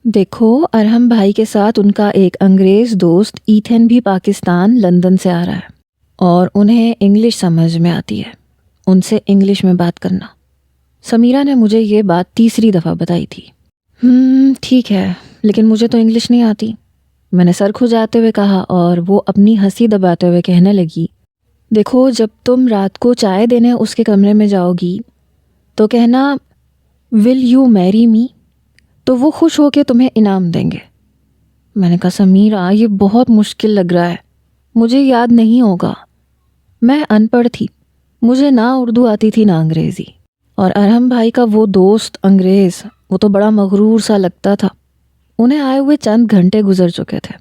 دیکھو، ارحم بھائی کے ساتھ ان کا ایک انگریز دوست ایتھن بھی پاکستان لندن سے آ رہا ہے اور انہیں انگلش سمجھ میں آتی ہے، ان سے انگلش میں بات کرنا۔ سمیرہ نے مجھے یہ بات تیسری دفعہ بتائی تھی۔ ٹھیک ہے، لیکن مجھے تو انگلش نہیں آتی، میں نے سر کھجاتے ہوئے کہا، اور وہ اپنی ہنسی دباتے ہوئے کہنے لگی، دیکھو جب تم رات کو چائے دینے اس کے کمرے میں جاؤ گی تو کہنا ول یو میری می، تو وہ خوش ہو کے تمہیں انعام دیں گے۔ میں نے کہا سمیرہ یہ بہت مشکل لگ رہا ہے، مجھے یاد نہیں ہوگا۔ میں ان پڑھ تھی، مجھے نہ اردو آتی تھی نہ انگریزی، اور ارحم بھائی کا وہ دوست انگریز، وہ تو بڑا مغرور سا لگتا تھا۔ انہیں آئے ہوئے چند گھنٹے گزر چکے تھے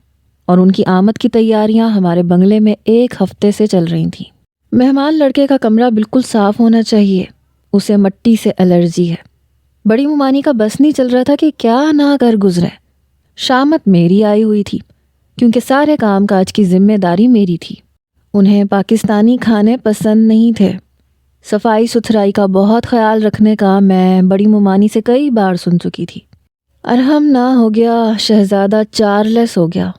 اور ان کی آمد کی تیاریاں ہمارے بنگلے میں ایک ہفتے سے چل رہی تھیں۔ مہمان لڑکے کا کمرہ بالکل صاف ہونا چاہیے، اسے مٹی سے الرجی ہے۔ بڑی ممانی کا بس نہیں چل رہا تھا کہ کیا نہ کر گزرے۔ شامت میری آئی ہوئی تھی کیونکہ سارے کام کاج کی ذمہ داری میری تھی۔ انہیں پاکستانی کھانے پسند نہیں تھے۔ صفائی ستھرائی کا بہت خیال رکھنے کا میں بڑی ممانی سے کئی بار سن چکی تھی۔ ارحم نہ ہو گیا، شہزادہ چارلس ہو گیا،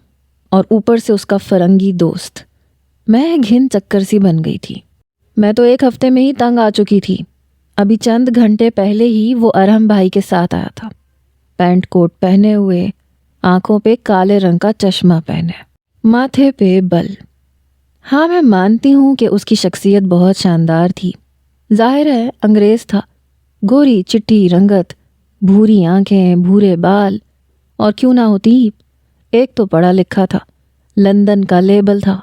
اور اوپر سے اس کا فرنگی دوست۔ میں گھن چکر سی بن گئی تھی۔ میں تو ایک ہفتے میں ہی تنگ آ چکی تھی۔ ابھی چند گھنٹے پہلے ہی وہ ارحم بھائی کے ساتھ آیا تھا، پینٹ کوٹ پہنے ہوئے، آنکھوں پہ کالے رنگ کا چشمہ پہنے، ماتھے پہ بل۔ ہاں میں مانتی ہوں کہ اس کی شخصیت بہت شاندار تھی۔ ظاہر ہے انگریز تھا، گوری چٹی رنگت، بھوری آنکھیں، بھورے بال، اور کیوں نہ ہوتی، ایک تو پڑھا لکھا تھا، لندن کا لیبل تھا،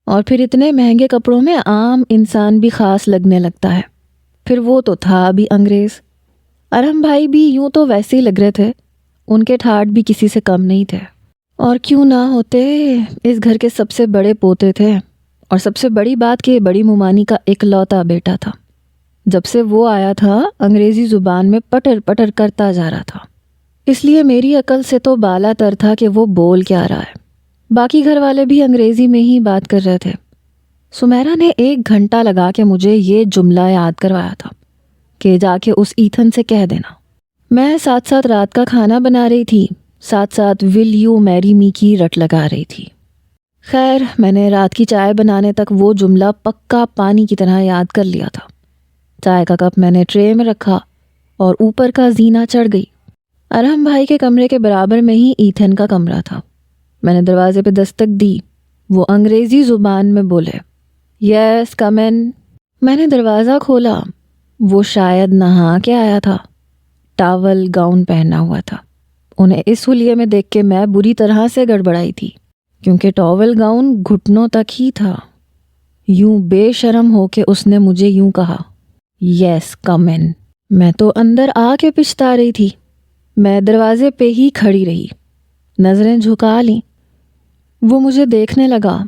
اور پھر اتنے مہنگے کپڑوں میں عام انسان بھی خاص لگنے لگتا ہے۔ پھر وہ تو تھا بھی انگریز۔ ارحم بھائی بھی یوں تو ویسے ہی لگ رہے تھے، ان کے ٹھاٹ بھی کسی سے کم نہیں تھے۔ اور کیوں نہ ہوتے، اس گھر کے سب سے بڑے پوتے تھے، اور سب سے بڑی بات کہ بڑی ممانی کا اکلوتا بیٹا تھا۔ جب سے وہ آیا تھا انگریزی زبان میں پٹر پٹر کرتا جا رہا تھا، اس لیے میری عقل سے تو بالا تر تھا کہ وہ بول کیا رہا ہے۔ باقی گھر والے بھی انگریزی میں ہی بات کر رہے تھے۔ سمیرہ نے 1 گھنٹہ لگا کے مجھے یہ جملہ یاد کروایا تھا کہ جا کے اس ایتھن سے کہہ دینا۔ میں ساتھ ساتھ رات کا کھانا بنا رہی تھی، ساتھ ساتھ ول یو میری می کی رٹ لگا رہی تھی۔ خیر میں نے رات کی چائے بنانے تک وہ جملہ پکا پانی کی طرح یاد کر لیا تھا۔ چائے کا کپ میں نے ٹرے میں رکھا اور اوپر کا زینہ چڑھ گئی۔ ارحم بھائی کے کمرے کے برابر میں ہی ایتھن کا کمرہ تھا۔ میں نے دروازے پہ دستک دی، وہ انگریزی زبان میں بولے، یس کم ان۔ میں نے دروازہ کھولا، وہ شاید نہا کے آیا تھا، ٹاول گاؤن پہنا ہوا تھا۔ انہیں اس حلیے میں دیکھ کے میں بری طرح سے گڑبڑائی تھی، کیونکہ ٹاول گاؤن گھٹنوں تک ہی تھا۔ یوں بے شرم ہو کے اس نے مجھے یوں کہا، یس کم ان۔ میں تو اندر آ کے پچھتا رہی تھی۔ میں دروازے پہ ہی کھڑی رہی، نظریں جھکا لیں۔ وہ مجھے دیکھنے لگا،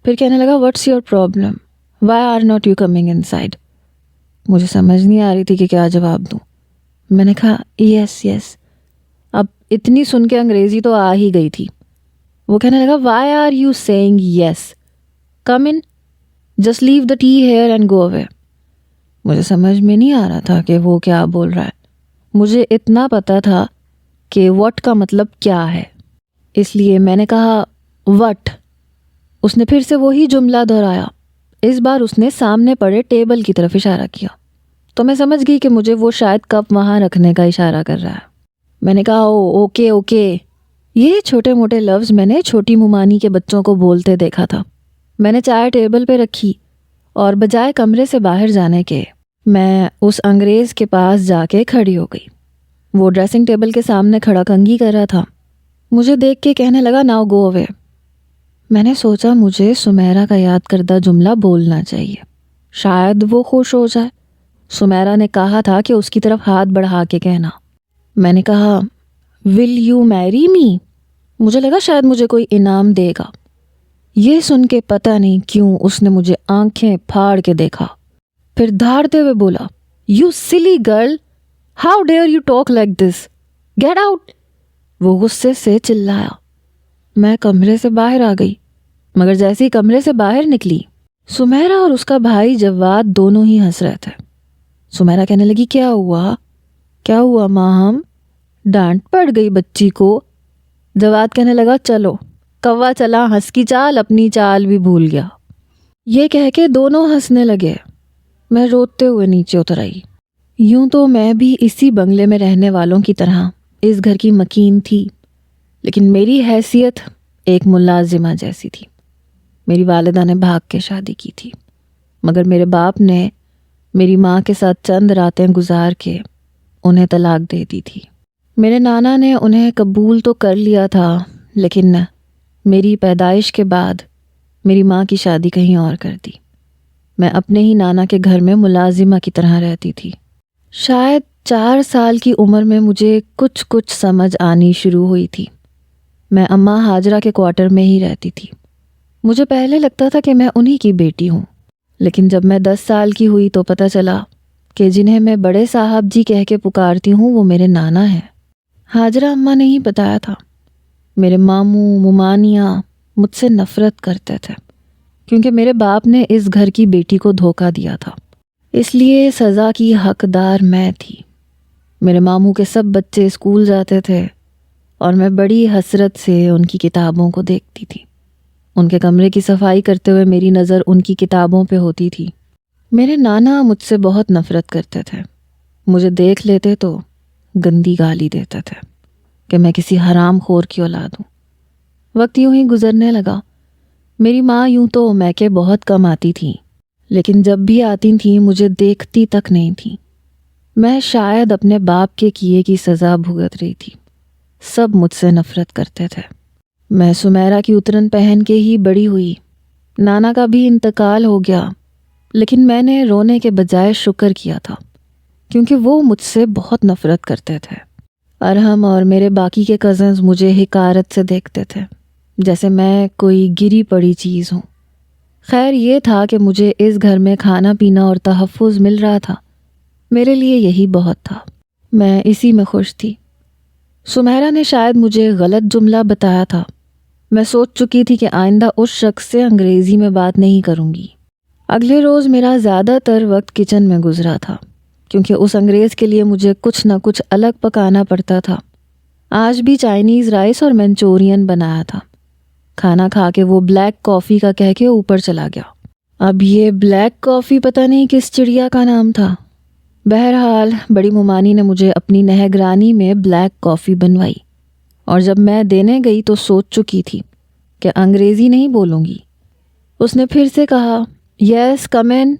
پھر کہنے لگا، what's your problem, why are not you coming inside. مجھے سمجھ نہیں آ رہی تھی کہ کیا جواب دوں۔ میں نے کہا یس یس۔ اب اتنی سن کے انگریزی تو آ ہی گئی تھی۔ وہ کہنے لگا، why are you seeing yes come in, just leave the tea here and go away. مجھے سمجھ میں نہیں آ رہا تھا کہ وہ کیا بول رہا ہے۔ مجھے اتنا پتا تھا کہ وٹ کا مطلب کیا ہے، اس لیے میں نے کہا وٹ۔ اس نے پھر سے وہی جملہ دہرایا۔ اس بار اس نے سامنے پڑے ٹیبل کی طرف اشارہ کیا، تو میں سمجھ گئی کہ مجھے وہ شاید کپ وہاں رکھنے کا اشارہ کر رہا ہے۔ میں نے کہا اوکے اوکے۔ یہ چھوٹے موٹے لفظ میں نے چھوٹی ممانی کے بچوں کو بولتے دیکھا تھا۔ میں نے چائے ٹیبل پہ رکھی اور بجائے کمرے سے باہر جانے کے میں اس انگریز کے پاس جا کے کھڑی ہو گئی۔ وہ ڈریسنگ ٹیبل کے سامنے کھڑا کنگھی کر رہا تھا۔ مجھے دیکھ کے کہنے لگا، ناؤ گو اوے۔ میں نے سوچا مجھے سمیرہ کا یاد کردہ جملہ بولنا چاہیے، شاید وہ خوش ہو جائے۔ سمیرہ نے کہا تھا کہ اس کی طرف ہاتھ بڑھا کے کہنا۔ میں نے کہا ول یو میری می۔ مجھے لگا شاید مجھے کوئی انعام دے گا۔ یہ سن کے پتہ نہیں کیوں اس نے مجھے آنکھیں پھاڑ کے دیکھا، پھر دھاڑتے ہوئے بولا، you silly girl, how dare you talk like this, get out. وہ غصے سے چلایا۔ میں کمرے سے باہر آ گئی، مگر جیسے ہی کمرے سے باہر نکلی، سمیرہ اور اس کا بھائی جواد دونوں ہی ہنس رہے تھے۔ سمیرہ کہنے لگی، کیا ہوا ماں؟ ہم ڈانٹ پڑ گئی بچی کو، جواد کہنے لگا چلو، کوا چلا ہنس کی چال، اپنی چال بھی بھول گیا۔ یہ کہہ کے دونوں ہنسنے لگے۔ میں روتے ہوئے نیچے اتر آئی۔ یوں تو میں بھی اسی بنگلے میں رہنے والوں کی طرح اس گھر کی مکین تھی، لیکن میری حیثیت ایک ملازمہ جیسی تھی۔ میری والدہ نے بھاگ کے شادی کی تھی، مگر میرے باپ نے میری ماں کے ساتھ چند راتیں گزار کے انہیں طلاق دے دی تھی۔ میرے نانا نے انہیں قبول تو کر لیا تھا، لیکن میری پیدائش کے بعد میری ماں کی شادی کہیں اور کر دی۔ میں اپنے ہی نانا کے گھر میں ملازمہ کی طرح رہتی تھی۔ شاید 4 سال کی عمر میں مجھے کچھ سمجھ آنی شروع ہوئی تھی۔ میں اماں ہاجرہ کے کوارٹر میں ہی رہتی تھی۔ مجھے پہلے لگتا تھا کہ میں انہی کی بیٹی ہوں، لیکن جب میں 10 سال کی ہوئی تو پتہ چلا کہ جنہیں میں بڑے صاحب جی کہہ کے پکارتی ہوں وہ میرے نانا ہیں۔ ہاجرہ اماں نے ہی بتایا تھا، میرے ماموں ممانیاں مجھ سے نفرت کرتے تھے کیونکہ میرے باپ نے اس گھر کی بیٹی کو دھوکہ دیا تھا، اس لیے سزا کی حقدار میں تھی۔ میرے ماموں کے سب بچے اسکول جاتے تھے اور میں بڑی حسرت سے ان کی کتابوں کو دیکھتی تھی۔ ان کے کمرے کی صفائی کرتے ہوئے میری نظر ان کی کتابوں پہ ہوتی تھی۔ میرے نانا مجھ سے بہت نفرت کرتے تھے، مجھے دیکھ لیتے تو گندی گالی دیتے تھے کہ میں کسی حرام خور کی اولاد ہوں۔ وقت یوں ہی گزرنے لگا۔ میری ماں یوں تو میکے بہت کم آتی تھی، لیکن جب بھی آتی تھیں مجھے دیکھتی تک نہیں تھیں۔ میں شاید اپنے باپ کے کیے کی سزا بھگت رہی تھی۔ سب مجھ سے نفرت کرتے تھے۔ میں سمیرہ کی اترن پہن کے ہی بڑی ہوئی۔ نانا کا بھی انتقال ہو گیا، لیکن میں نے رونے کے بجائے شکر کیا تھا کیونکہ وہ مجھ سے بہت نفرت کرتے تھے۔ ارحم اور میرے باقی کے کزنز مجھے حقارت سے دیکھتے تھے، جیسے میں کوئی گری پڑی چیز ہوں۔ خیر یہ تھا کہ مجھے اس گھر میں کھانا پینا اور تحفظ مل رہا تھا، میرے لیے یہی بہت تھا۔ میں اسی میں خوش تھی۔ سمیرہ نے شاید مجھے غلط جملہ بتایا تھا۔ میں سوچ چکی تھی کہ آئندہ اس شخص سے انگریزی میں بات نہیں کروں گی۔ اگلے روز میرا زیادہ تر وقت کچن میں گزرا تھا کیونکہ اس انگریز کے لیے مجھے کچھ نہ کچھ الگ پکانا پڑتا تھا۔ آج بھی چائنیز رائس اور منچورین بنایا تھا۔ کھانا کھا کے وہ بلیک کافی کا کہہ کے اوپر چلا گیا۔ اب یہ بلیک کافی پتہ نہیں کس چڑیا کا نام تھا۔ بہرحال بڑی ممانی نے مجھے اپنی نگرانی میں بلیک کافی بنوائی، اور جب میں دینے گئی تو سوچ چکی تھی کہ انگریزی نہیں بولوں گی۔ اس نے پھر سے کہا یس کم ان۔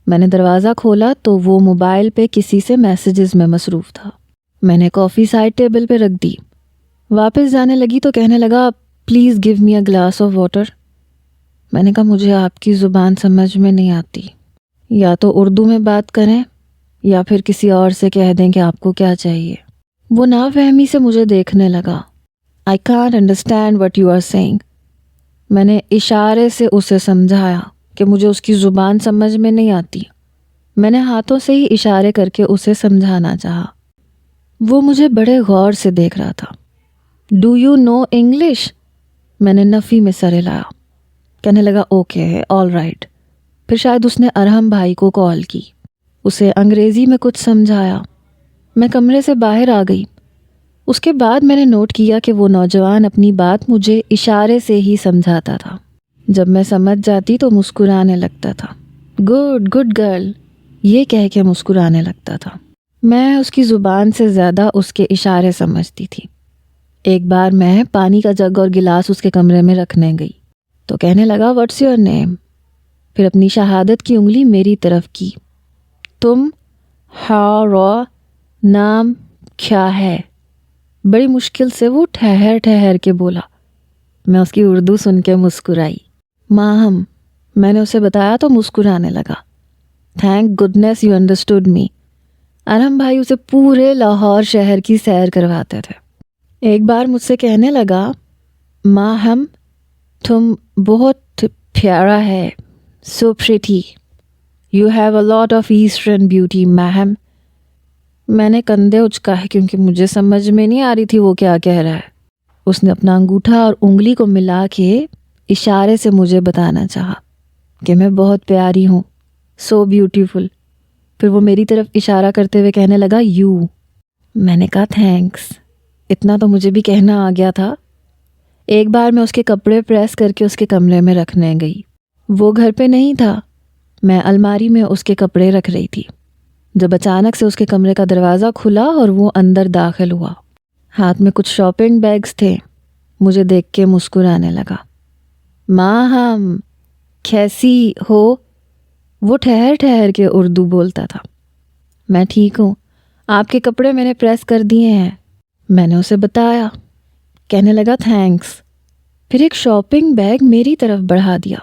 میں نے دروازہ کھولا تو وہ موبائل پہ کسی سے میسیجز میں مصروف تھا۔ میں نے کافی سائڈ ٹیبل پہ رکھ دی۔ واپس جانے لگی تو کہنے لگا please give me a glass of water. میں نے کہا مجھے آپ کی زبان سمجھ میں نہیں آتی، یا تو اردو میں بات کریں یا پھر کسی اور سے کہہ دیں کہ آپ کو کیا چاہیے۔ وہ نافہمی سے مجھے دیکھنے لگا۔ I can't understand what you are saying۔ میں نے اشارے سے اسے سمجھایا کہ مجھے اس کی زبان سمجھ میں نہیں آتی۔ میں نے ہاتھوں سے ہی اشارے کر کے اسے سمجھانا چاہا۔ وہ مجھے بڑے غور سے دیکھ رہا تھا۔ Do you know English؟ میں نے نفی میں سر ہلایا۔ کہنے لگا اوکے آل رائٹ۔ پھر شاید اس نے ارحم بھائی کو کال کی، اسے انگریزی میں کچھ سمجھایا۔ میں کمرے سے باہر آ گئی۔ اس کے بعد میں نے نوٹ کیا کہ وہ نوجوان اپنی بات مجھے اشارے سے ہی سمجھاتا تھا۔ جب میں سمجھ جاتی تو مسکرانے لگتا تھا۔ گڈ گرل یہ کہہ کے مسکرانے لگتا تھا۔ میں اس کی زبان سے زیادہ اس کے اشارے سمجھتی تھی۔ ایک بار میں پانی کا جگ اور گلاس اس کے کمرے میں رکھنے گئی تو کہنے لگا واٹس یور نیم؟ پھر اپنی شہادت کی انگلی میری طرف کی۔ تم ہا نام کیا ہے؟ بڑی مشکل سے وہ ٹھہر کے بولا۔ میں اس کی اردو سن کے مسکرائی۔ ماہم میں نے اسے بتایا تو مسکرانے لگا۔ تھینک گڈنس یو انڈرسٹوڈ می۔ ارحم بھائی اسے پورے لاہور شہر کی سیر کرواتے تھے۔ ایک بار مجھ سے کہنے لگا ماہم تم بہت پیارا ہے، so pretty, you have a lot of eastern beauty Maham. میں نے کندھے اچکائے کیونکہ مجھے سمجھ میں نہیں آ رہی تھی وہ کیا کہہ رہا ہے۔ اس نے اپنا انگوٹھا اور انگلی کو ملا کے اشارے سے مجھے بتانا چاہا کہ میں بہت پیاری ہوں، سو بیوٹیفل۔ پھر وہ میری طرف اشارہ کرتے ہوئے کہنے لگا یو۔ میں نے کہا تھینکس۔ اتنا تو مجھے بھی کہنا آ گیا تھا ایک بار میں اس کے کپڑے پریس کر کے اس کے کمرے میں رکھنے گئی. وہ گھر پہ نہیں تھا. میں الماری میں اس کے کپڑے رکھ رہی تھی جب اچانک سے اس کے کمرے کا دروازہ کھلا اور وہ اندر داخل ہوا. ہاتھ میں کچھ شاپنگ بیگز تھے. مجھے دیکھ کے مسکرانے لگا. ماں ہم کیسی ہو؟ وہ ٹھہر ٹھہر کے اردو بولتا تھا. میں ٹھیک ہوں. آپ کے کپڑے میں نے پریس کر دیے ہیں. میں نے اسے بتایا. کہنے لگا تھینکس. پھر ایک شاپنگ بیگ میری طرف بڑھا دیا.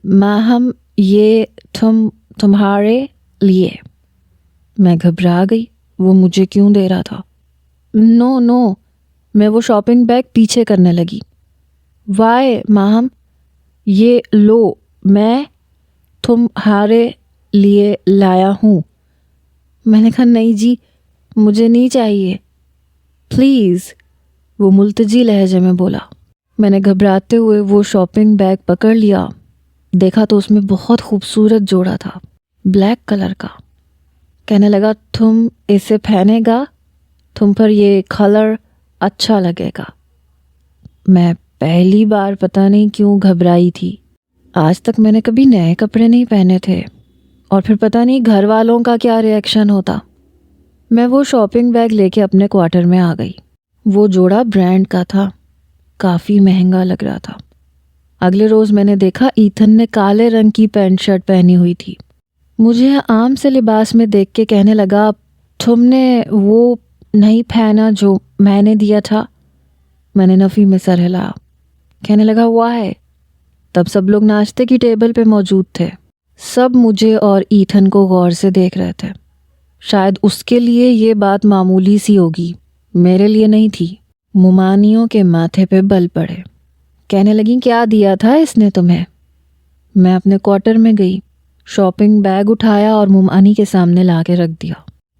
ماں ہم یہ تمہارے لیے. میں گھبرا گئی. وہ مجھے کیوں دے رہا تھا؟ نو. میں وہ شاپنگ بیگ پیچھے کرنے لگی. وائے ماہم یہ لو میں تمہارے لیے لایا ہوں. میں نے کہا نہیں جی مجھے نہیں چاہیے پلیز. وہ ملتجی لہجے میں بولا. میں نے گھبراتے ہوئے وہ شاپنگ بیگ پکڑ لیا. دیکھا تو اس میں بہت خوبصورت جوڑا تھا بلیک کلر کا. کہنے لگا تم اسے پہنے گا؟ تم پر یہ کلر اچھا لگے گا. میں پہلی بار پتہ نہیں کیوں گھبرائی تھی. آج تک میں نے کبھی نئے کپڑے نہیں پہنے تھے اور پھر پتہ نہیں گھر والوں کا کیا ری ایکشن ہوتا. میں وہ شاپنگ بیگ لے کے اپنے کوارٹر میں آ گئی. وہ جوڑا برانڈ کا تھا. کافی مہنگا لگ رہا تھا. اگلے روز میں نے دیکھا ایتھن نے کالے رنگ کی پینٹ شرٹ پہنی ہوئی تھی. مجھے عام سے لباس میں دیکھ کے کہنے لگا تم نے وہ نہیں پہنا جو میں نے دیا تھا. میں نے نفی میں سر ہلایا. کہنے لگا وائی. تب سب لوگ ناشتے کی ٹیبل پہ موجود تھے. سب مجھے اور ایتھن کو غور سے دیکھ رہے تھے. شاید اس کے لیے یہ بات معمولی سی ہوگی, میرے لیے نہیں تھی. ممانیوں کے ماتھے پہ بل پڑے. کہنے لگیں کیا دیا تھا اس نے تمہیں؟ میں اپنے کوارٹر میں گئی. شاپنگ بیگ اٹھایا اور ممانی کے سامنے لا کے رکھ دیا.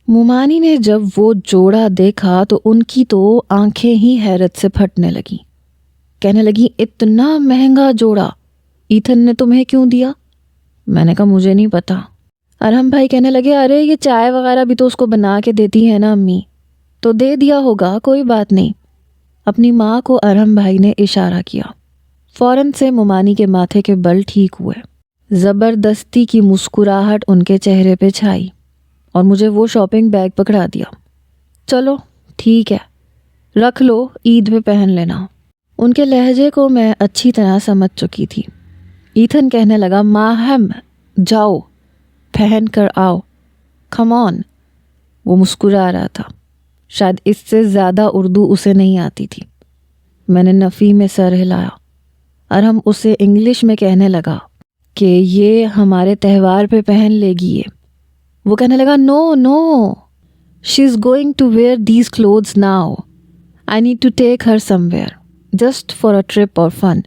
ممانی نے جب وہ جوڑا دیکھا تو ان کی تو آنکھیں ہی حیرت سے پھٹنے لگیں. کہنے لگی اتنا مہنگا جوڑا ایتھن نے تمہیں کیوں دیا؟ میں نے کہا مجھے نہیں پتا. ارحم بھائی کہنے لگے ارے یہ چائے وغیرہ بھی تو اس کو بنا کے دیتی ہے نا امی, تو دے دیا ہوگا کوئی بات نہیں. اپنی ماں کو ارحم بھائی نے اشارہ کیا. فوراً سے ممانی کے ماتھے کے بل ٹھیک ہوئے. زبردستی کی مسکراہٹ ان کے چہرے پہ چھائی اور مجھے وہ شاپنگ بیگ پکڑا دیا. چلو ٹھیک ہے رکھ لو, عید میں پہن لینا. ان کے لہجے کو میں اچھی طرح سمجھ چکی تھی. ایتھن کہنے لگا ماہم جاؤ پہن کر آؤ کم آن. وہ مسکرا رہا تھا. شاید اس سے زیادہ اردو اسے نہیں آتی تھی. میں نے نفی میں سر ہلایا. ارحم اسے انگلش میں کہنے لگا کہ یہ ہمارے تہوار پہ پہن لے گی یہ. وہ کہنے لگا no she is going to wear these clothes now. I need to take her somewhere just for a trip اور فن.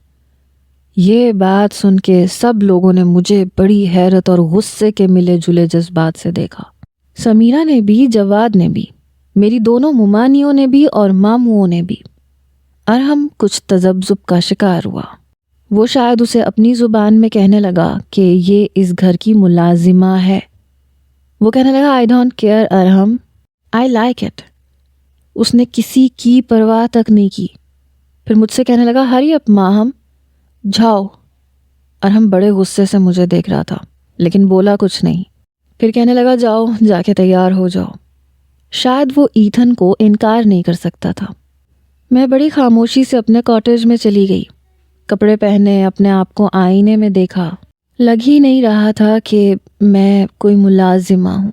یہ بات سن کے سب لوگوں نے مجھے بڑی حیرت اور غصے کے ملے جلے جذبات سے دیکھا. سمیرہ نے بھی, جواد نے بھی, میری دونوں ممانیوں نے بھی اور ماموؤں نے بھی. ارحم کچھ تذبذب کا شکار ہوا. وہ شاید اسے اپنی زبان میں کہنے لگا کہ یہ اس گھر کی ملازمہ ہے. وہ کہنے لگا I don't care Arham, I like it. اس نے کسی کی پرواہ تک نہیں کی. پھر مجھ سے کہنے لگا ہری اپ ماہم جاؤ. ارحم بڑے غصے سے مجھے دیکھ رہا تھا لیکن بولا کچھ نہیں. پھر کہنے لگا جاؤ جا کے تیار ہو جاؤ. شاید وہ ایتھن کو انکار نہیں کر سکتا تھا. میں بڑی خاموشی سے اپنے کاٹیج میں چلی گئی. کپڑے پہنے, اپنے آپ کو آئینے میں دیکھا. لگ ہی نہیں رہا تھا کہ میں کوئی ملازمہ ہوں.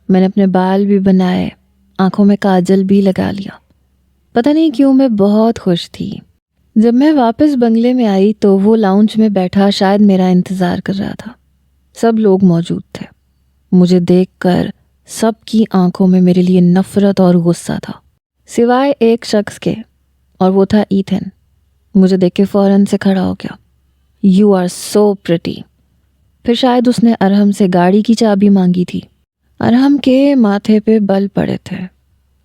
میں نے اپنے بال بھی بنائے, آنکھوں میں کاجل بھی لگا لیا. پتہ نہیں کیوں میں بہت خوش تھی. جب میں واپس بنگلے میں آئی تو وہ لاؤنج میں بیٹھا شاید میرا انتظار کر رہا تھا. سب لوگ موجود تھے. مجھے دیکھ کر سب کی آنکھوں میں میرے لیے نفرت اور غصہ تھا سوائے ایک شخص کے, اور وہ تھا ایتھن. مجھے دیکھ کے فوراً سے کھڑا ہو گیا. You are so pretty. پھر شاید اس نے ارحم سے گاڑی کی چابی مانگی تھی. ارحم کے ماتھے پہ بل پڑے تھے.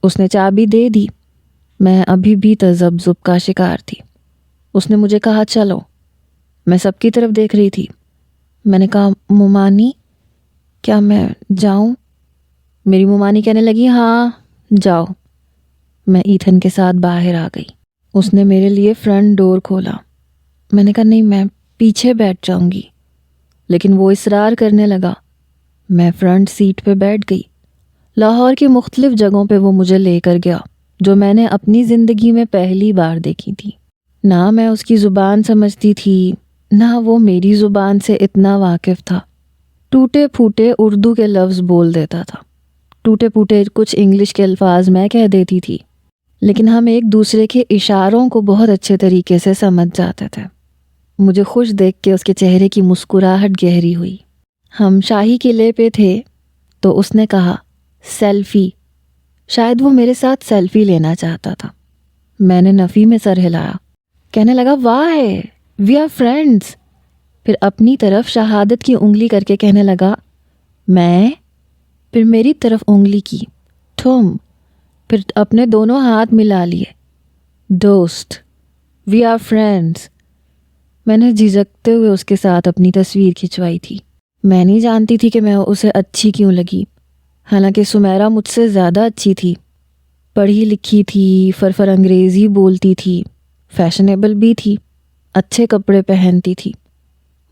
اس نے چابی دے دی. میں ابھی بھی تذبذب کا شکار تھی. اس نے مجھے کہا چلو. میں سب کی طرف دیکھ رہی تھی. میں نے کہا ممانی کیا میں جاؤں؟ میری ممانی کہنے لگی ہاں جاؤ. میں ایتھن کے ساتھ باہر آ گئی. اس نے میرے لیے فرنٹ ڈور کھولا. میں نے کہا نہیں میں پیچھے بیٹھ جاؤں گی، لیکن وہ اصرار کرنے لگا. میں فرنٹ سیٹ پہ بیٹھ گئی. لاہور کی مختلف جگہوں پہ وہ مجھے لے کر گیا جو میں نے اپنی زندگی میں پہلی بار دیکھی تھی. نہ میں اس کی زبان سمجھتی تھی، نہ وہ میری زبان سے اتنا واقف تھا. ٹوٹے پھوٹے اردو کے لفظ بول دیتا تھا، ٹوٹے پھوٹے کچھ انگلش کے الفاظ میں کہہ دیتی تھی، لیکن ہم ایک دوسرے کے اشاروں کو بہت اچھے طریقے سے سمجھ جاتے تھے. مجھے خوش دیکھ کے اس کے چہرے کی مسکراہٹ گہری ہوئی. ہم شاہی قلعے پہ تھے تو اس نے کہا سیلفی. شاید وہ میرے ساتھ سیلفی لینا چاہتا تھا. میں نے نفی میں سر ہلایا. کہنے لگا وائی وی آر فرینڈس. پھر اپنی طرف شہادت کی انگلی کر کے کہنے لگا میں، پھر میری طرف انگلی کی تم، پھر اپنے دونوں ہاتھ ملا لیے. دوست، وی آر فرینڈس. میں نے جھجکتے ہوئے اس کے ساتھ اپنی تصویر کھنچوائی تھی. میں نہیں جانتی تھی کہ میں اسے اچھی کیوں لگی، حالانکہ سمیرا مجھ سے زیادہ اچھی تھی. پڑھی لکھی تھی، فرفر انگریزی بولتی تھی، فیشنیبل بھی تھی، اچھے کپڑے پہنتی تھی.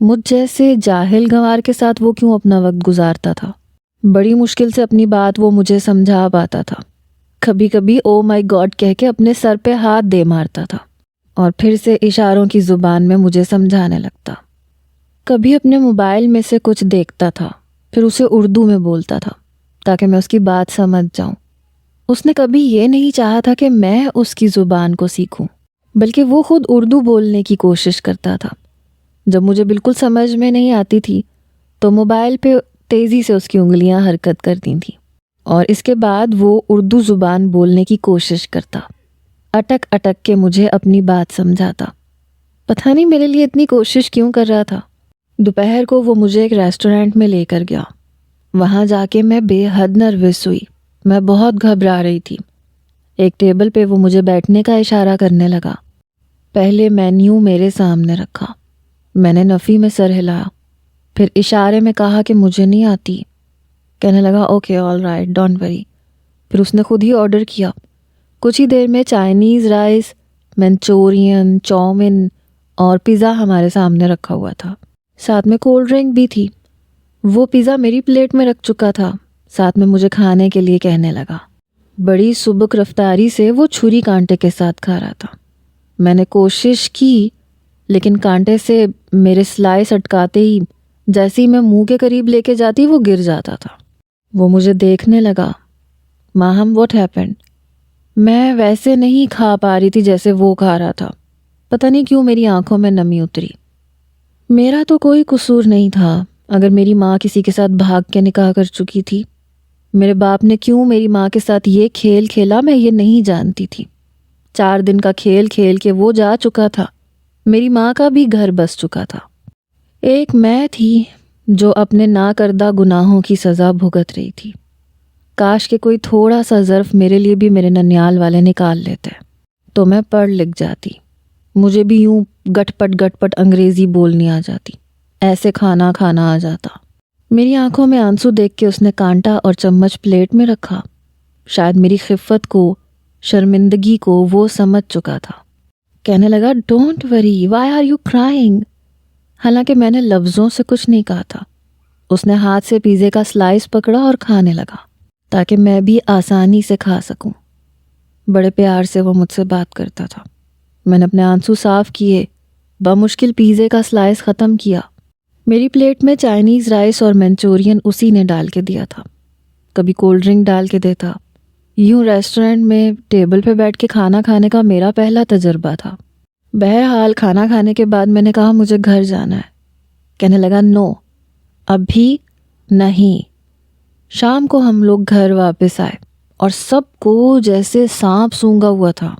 مجھ جیسے جاہل گنوار کے ساتھ وہ کیوں اپنا وقت گزارتا تھا؟ بڑی مشکل سے اپنی بات وہ مجھے سمجھا پاتا تھا. کبھی کبھی او مائی گاڈ کہہ کے اپنے سر پہ ہاتھ دے مارتا تھا اور پھر سے اشاروں کی زبان میں مجھے سمجھانے لگتا. کبھی اپنے موبائل میں سے کچھ دیکھتا تھا، پھر اسے اردو میں بولتا تھا تاکہ میں اس کی بات سمجھ جاؤں. اس نے کبھی یہ نہیں چاہا تھا کہ میں اس کی زبان کو سیکھوں، بلکہ وہ خود اردو بولنے کی کوشش کرتا تھا. جب مجھے بالکل سمجھ میں نہیں آتی تھی تو موبائل پہ تیزی سے اس کی انگلیاں حرکت کرتی تھیں اور اس کے بعد وہ اردو زبان بولنے کی کوشش کرتا، اٹک اٹک کے مجھے اپنی بات سمجھاتا. پتہ نہیں میرے لیے اتنی کوشش کیوں کر رہا تھا. دوپہر کو وہ مجھے ایک ریسٹورینٹ میں لے کر گیا. وہاں جا کے میں بے حد نروس ہوئی. میں بہت گھبرا رہی تھی. ایک ٹیبل پہ وہ مجھے بیٹھنے کا اشارہ کرنے لگا. پہلے مینیو میرے سامنے رکھا. میں نے نفی میں سر ہلایا، پھر اشارے میں کہا کہ مجھے نہیں آتی. کہنے لگا okay all right don't worry. پھر اس نے خود ہی آرڈر کیا. کچھ ہی دیر میں چائنیز رائس، منچورین، چاؤمن اور پیزا ہمارے سامنے رکھا ہوا تھا. ساتھ میں کولڈ ڈرنک بھی تھی. وہ پیزا میری پلیٹ میں رکھ چکا تھا. ساتھ میں مجھے کھانے کے لیے کہنے لگا. بڑی سبک رفتاری سے وہ چھری کانٹے کے ساتھ کھا رہا تھا. میں نے کوشش کی لیکن کانٹے سے میرے سلائس اٹکاتے ہی جیسے ہی میں منہ کے قریب لے کے جاتی وہ گر جاتا تھا. وہ مجھے دیکھنے لگا. ماہم واٹ ہیپنڈ؟ میں ویسے نہیں کھا پا رہی تھی جیسے وہ کھا رہا تھا. پتہ نہیں کیوں میری آنکھوں میں نمی اتری. میرا تو کوئی قصور نہیں تھا. اگر میری ماں کسی کے ساتھ بھاگ کے نکاح کر چکی تھی، میرے باپ نے کیوں میری ماں کے ساتھ یہ کھیل کھیلا میں یہ نہیں جانتی تھی. 4 دن کا کھیل کھیل کے وہ جا چکا تھا. میری ماں کا بھی گھر بس چکا تھا. ایک میں تھی جو اپنے نا کردہ گناہوں کی سزا بھگت رہی تھی. کاش کہ کوئی تھوڑا سا ظرف میرے لیے بھی میرے ننیال والے نکال لیتے تو میں پڑھ لکھ جاتی. مجھے بھی یوں گٹ پٹ انگریزی بولنی آ جاتی، ایسے کھانا کھانا آ جاتا. میری آنکھوں میں آنسو دیکھ کے اس نے کانٹا اور چمچ پلیٹ میں رکھا. شاید میری خفت کو، شرمندگی کو وہ سمجھ چکا تھا. کہنے لگا don't worry Y are you crying. حالانکہ میں نے لفظوں سے کچھ نہیں کہا تھا. اس نے ہاتھ سے پیزے کا سلائس پکڑا اور کھانے لگا تاکہ میں بھی آسانی سے کھا سکوں. بڑے پیار سے وہ مجھ سے بات کرتا تھا. میں نے اپنے آنسو صاف کیے، بمشکل پیزے کا سلائس ختم کیا. میری پلیٹ میں چائنیز رائس اور منچورین اسی نے ڈال کے دیا تھا. کبھی کولڈ ڈرنک ڈال کے دیتا. یوں ریسٹورنٹ میں ٹیبل پہ بیٹھ کے کھانا کھانے کا میرا پہلا تجربہ تھا. بہرحال کھانا کھانے کے بعد میں نے کہا مجھے گھر جانا ہے. کہنے لگا نو ابھی نہیں. شام کو ہم لوگ گھر واپس آئے اور سب کو جیسے سانپ سونگھا ہوا تھا.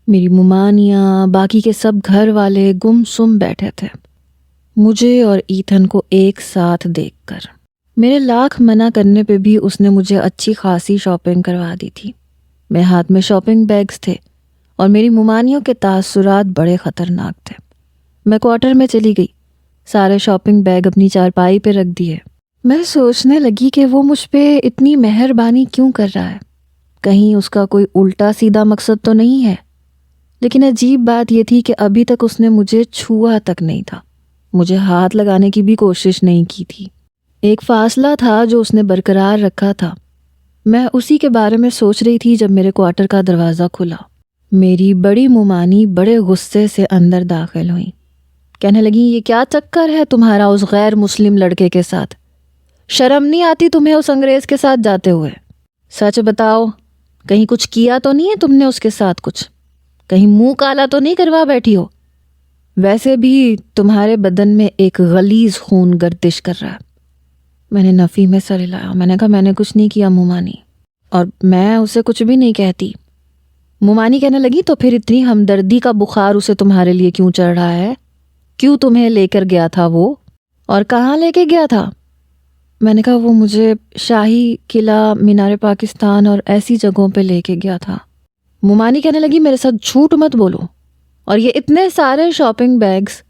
میری ممانیاں، باقی کے سب گھر والے گم سم بیٹھے تھے مجھے اور ایتھن کو ایک ساتھ دیکھ کر. میرے لاکھ منع کرنے پہ بھی اس نے مجھے اچھی خاصی شاپنگ کروا دی تھی. میرے ہاتھ میں شاپنگ بیگز تھے اور میری ممانیوں کے تاثرات بڑے خطرناک تھے. میں کوارٹر میں چلی گئی، سارے شاپنگ بیگ اپنی چارپائی پہ رکھ دیے. میں سوچنے لگی کہ وہ مجھ پہ اتنی مہربانی کیوں کر رہا ہے. کہیں اس کا کوئی الٹا سیدھا مقصد تو نہیں ہے. لیکن عجیب بات یہ تھی کہ ابھی تک اس نے مجھے چھوا تک نہیں تھا، مجھے ہاتھ لگانے کی بھی کوشش نہیں کی تھی۔ ایک فاصلہ تھا جو اس نے برقرار رکھا تھا۔ میں اسی کے بارے میں سوچ رہی تھی جب میرے کوارٹر کا دروازہ کھلا۔ میری بڑی مومانی بڑے غصے سے اندر داخل ہوئیں۔ کہنے لگیں، یہ کیا چکر ہے تمہارا اس غیر مسلم لڑکے کے ساتھ؟ شرم نہیں آتی تمہیں اس انگریز کے ساتھ جاتے ہوئے؟ سچ بتاؤ، کہیں کچھ کیا تو نہیں ہے تم نے اس کے ساتھ؟ کچھ کہیں منہ کالا تو نہیں کروا بیٹھی ہو؟ ویسے بھی تمہارے بدن میں ایک غلیظ خون گردش کر رہا ہے۔ میں نے نفی میں سر ہلایا۔ میں نے کہا، میں نے کچھ نہیں کیا مومانی، اور میں اسے کچھ بھی نہیں کہتی۔ مومانی کہنے لگی، تو پھر اتنی ہمدردی کا بخار اسے تمہارے لیے کیوں چڑھ رہا ہے؟ کیوں تمہیں لے کر گیا تھا وہ؟ اور کہاں لے کے گیا تھا؟ میں نے کہا، وہ مجھے شاہی قلعہ، مینار پاکستان اور ایسی جگہوں پہ لے کے گیا تھا۔ مومانی کہنے لگی، میرے ساتھ جھوٹ مت بولو، اور یہ اتنے سارے شاپنگ بیگز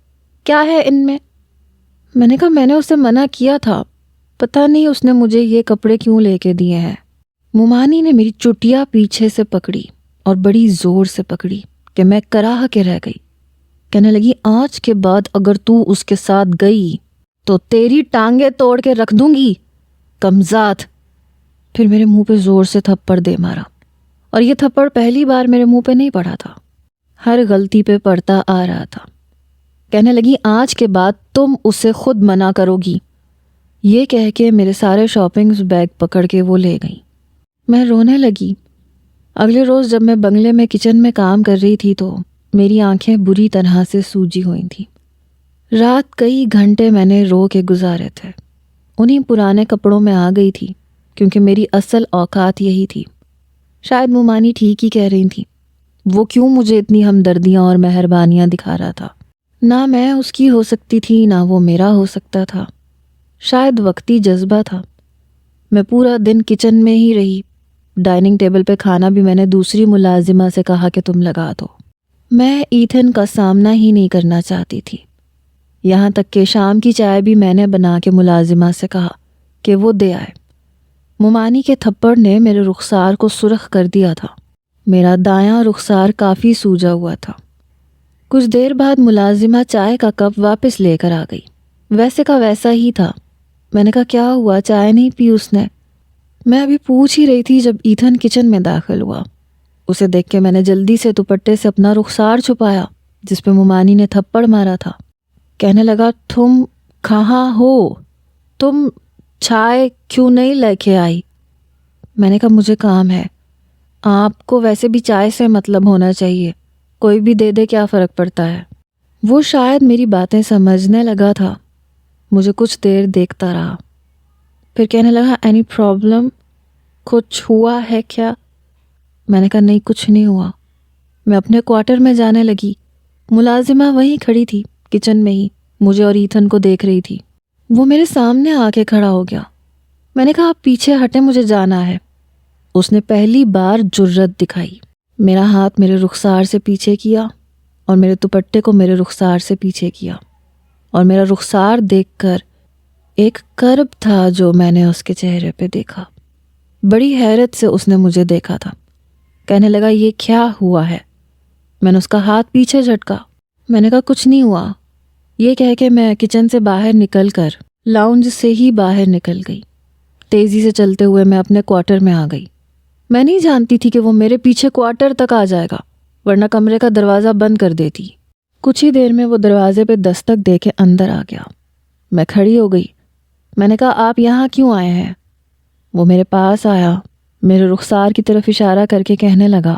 کیا ہے ان میں؟ میں نے کہا، میں نے اسے منع کیا تھا، پتہ نہیں اس نے مجھے یہ کپڑے کیوں لے کے دیے ہیں۔ مومانی نے میری چٹیا پیچھے سے پکڑی اور بڑی زور سے پکڑی کہ میں کراہ کے رہ گئی۔ کہنے لگی، آج کے بعد اگر تو اس کے ساتھ گئی تو تیری ٹانگیں توڑ کے رکھ دوں گی، کمزاد۔ پھر میرے منہ پہ زور سے تھپڑ دے مارا، اور یہ تھپڑ پہلی بار میرے منہ پہ نہیں پڑا تھا، ہر غلطی پہ پڑتا آ رہا تھا۔ کہنے لگی، آج کے بعد تم اسے خود منع کرو گی۔ یہ کہہ کے میرے سارے شاپنگ بیگ پکڑ کے وہ لے گئی۔ میں رونے لگی۔ اگلے روز جب میں بنگلے میں کچن میں کام کر رہی تھی تو میری آنکھیں بری طرح سے سوجی ہوئی تھیں۔ رات کئی گھنٹے میں نے رو کے گزارے تھے۔ انہی پرانے کپڑوں میں آ گئی تھی کیونکہ میری اصل اوقات یہی تھی۔ شاید مومانی ٹھیک ہی کہہ رہی تھی۔ وہ کیوں مجھے اتنی ہمدردیاں اور مہربانیاں دکھا رہا تھا؟ نہ میں اس کی ہو سکتی تھی، نہ وہ میرا ہو سکتا تھا۔ شاید وقتی جذبہ تھا۔ میں پورا دن کچن میں ہی رہی۔ ڈائننگ ٹیبل پہ کھانا بھی میں نے دوسری ملازمہ سے کہا کہ تم لگا دو۔ میں ایتھن کا سامنا ہی نہیں کرنا چاہتی تھی۔ یہاں تک کہ شام کی چائے بھی میں نے بنا کے ملازمہ سے کہا کہ وہ دے آئے۔ مومانی کے تھپڑ نے میرے رخسار کو سرخ کر دیا تھا۔ میرا دایاں رخسار کافی سوجا ہوا تھا۔ کچھ دیر بعد ملازمہ چائے کا کپ واپس لے کر آ گئی۔ ویسے کا ویسا ہی تھا۔ میں نے کہا، کیا ہوا، چائے نہیں پی اس نے؟ میں ابھی پوچھ ہی رہی تھی جب ایتھن کچن میں داخل ہوا۔ اسے دیکھ کے میں نے جلدی سے دوپٹے سے اپنا رخسار چھپایا جس پہ مومانی نے تھپڑ مارا تھا۔ کہنے لگا، تم کہاں ہو؟ تم چائے کیوں نہیں لے کے آئی؟ میں نے کہا، مجھے کام ہے۔ آپ کو ویسے بھی چائے سے مطلب ہونا چاہیے، کوئی بھی دے دے کیا فرق پڑتا ہے۔ وہ شاید میری باتیں سمجھنے لگا تھا۔ مجھے کچھ دیر دیکھتا رہا، پھر کہنے لگا، اینی پرابلم؟ کچھ ہوا ہے کیا؟ میں نے کہا، نہیں کچھ نہیں ہوا۔ میں اپنے کوارٹر میں جانے لگی۔ ملازمہ وہیں کھڑی تھی کچن میں ہی، مجھے اور ایتھن کو دیکھ رہی تھی۔ وہ میرے سامنے آ کے کھڑا ہو گیا۔ میں نے کہا، آپ پیچھے ہٹیں، مجھے جانا ہے۔ اس نے پہلی بار جرت دکھائی۔ میرا ہاتھ میرے رخسار سے پیچھے کیا اور میرے دوپٹے کو میرے رخسار سے پیچھے کیا، اور میرا رخسار دیکھ کر ایک کرب تھا جو میں نے اس کے چہرے پہ دیکھا۔ بڑی حیرت سے اس نے مجھے دیکھا تھا۔ کہنے لگا، یہ کیا ہوا ہے؟ میں نے اس کا ہاتھ پیچھے جھٹکا۔ میں نے کہا، کچھ نہیں ہوا۔ یہ کہہ کے میں کچن سے باہر نکل کر لاؤنج سے ہی باہر نکل گئی۔ تیزی سے چلتے ہوئے میں اپنے کوارٹر میں آ گئی۔ میں نہیں جانتی تھی کہ وہ میرے پیچھے کوارٹر تک آ جائے گا، ورنہ کمرے کا دروازہ بند کر دیتی۔ کچھ ہی دیر میں وہ دروازے پہ دستک دے کے اندر آ گیا۔ میں کھڑی ہو گئی۔ میں نے کہا، آپ یہاں کیوں آئے ہیں؟ وہ میرے پاس آیا، میرے رخسار کی طرف اشارہ کر کے کہنے لگا،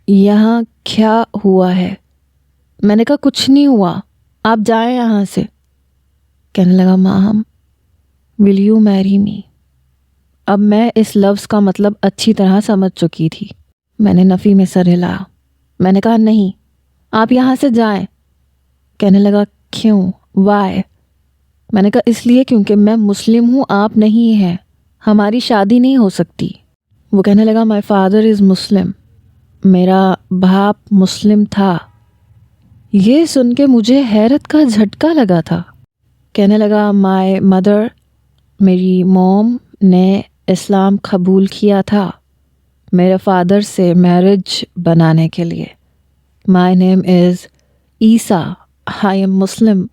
یہاں کیا ہوا ہے؟ میں نے کہا، کچھ نہیں ہوا، آپ جائیں یہاں سے۔ کہنے لگا، مام ول یو میری می؟ اب میں اس لفظ کا مطلب اچھی طرح سمجھ چکی تھی۔ میں نے نفی میں سر ہلایا۔ میں نے کہا، نہیں، آپ یہاں سے جائیں۔ کہنے لگا، کیوں؟ وائے؟ میں نے کہا، اس لیے کیونکہ میں مسلم ہوں، آپ نہیں ہیں، ہماری شادی نہیں ہو سکتی۔ وہ کہنے لگا، مائی فادر از مسلم، میرا باپ مسلم تھا۔ یہ سن کے مجھے حیرت کا جھٹکا لگا تھا۔ کہنے لگا، مائی مدر، میری موم نے اسلام قبول کیا تھا میرے فادر سے میرج بنانے کے لیے۔ My name is Isa. I am Muslim,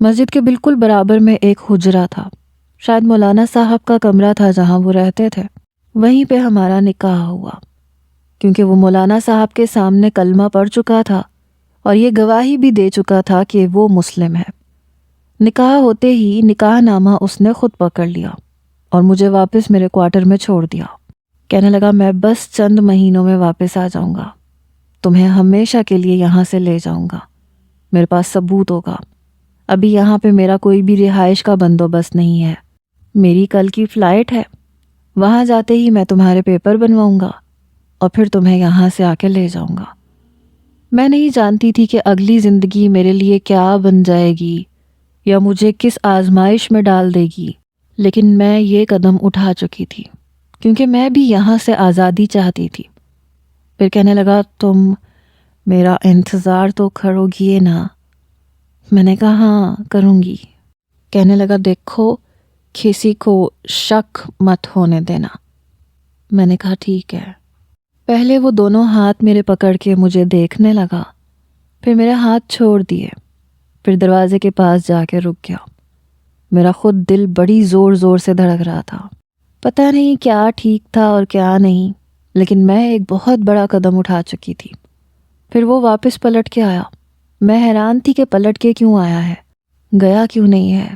مسجد کے بالکل برابر میں ایک حجرہ تھا، شاید مولانا صاحب کا کمرہ تھا جہاں وہ رہتے تھے۔ وہیں پہ ہمارا نکاح ہوا، کیونکہ وہ مولانا صاحب کے سامنے کلمہ پڑھ چکا تھا اور یہ گواہی بھی دے چکا تھا کہ وہ مسلم ہے۔ نکاح ہوتے ہی نکاح نامہ اس نے خود پکڑ لیا اور مجھے واپس میرے کوارٹر میں چھوڑ دیا۔ کہنے لگا میں بس چند مہینوں میں واپس آ جاؤں گا، تمہیں ہمیشہ کے لیے یہاں سے لے جاؤں گا، میرے پاس ثبوت ہوگا۔ ابھی یہاں پہ میرا کوئی بھی رہائش کا بندوبست نہیں ہے، میری کل کی فلائٹ ہے، وہاں جاتے ہی میں تمہارے پیپر بنواؤں گا اور پھر تمہیں یہاں سے آ کے لے جاؤں گا۔ میں نہیں جانتی تھی کہ اگلی زندگی میرے لیے کیا بن جائے گی یا مجھے کس آزمائش میں ڈال دے گی، لیکن میں یہ قدم اٹھا چکی تھی کیونکہ میں بھی یہاں سے آزادی چاہتی تھی۔ پھر کہنے لگا تم میرا انتظار تو کرو گی نا؟ میں نے کہا ہاں کروں گی۔ کہنے لگا دیکھو کسی کو شک مت ہونے دینا۔ میں نے کہا ٹھیک ہے۔ پہلے وہ دونوں ہاتھ میرے پکڑ کے مجھے دیکھنے لگا، پھر میرے ہاتھ چھوڑ دیے، پھر دروازے کے پاس جا کے رک گیا۔ میرا خود دل بڑی زور زور سے دھڑک رہا تھا، پتہ نہیں کیا ٹھیک تھا اور کیا نہیں، لیکن میں ایک بہت بڑا قدم اٹھا چکی تھی۔ پھر وہ واپس پلٹ کے آیا، میں حیران تھی کہ پلٹ کے کیوں آیا ہے، گیا کیوں نہیں ہے۔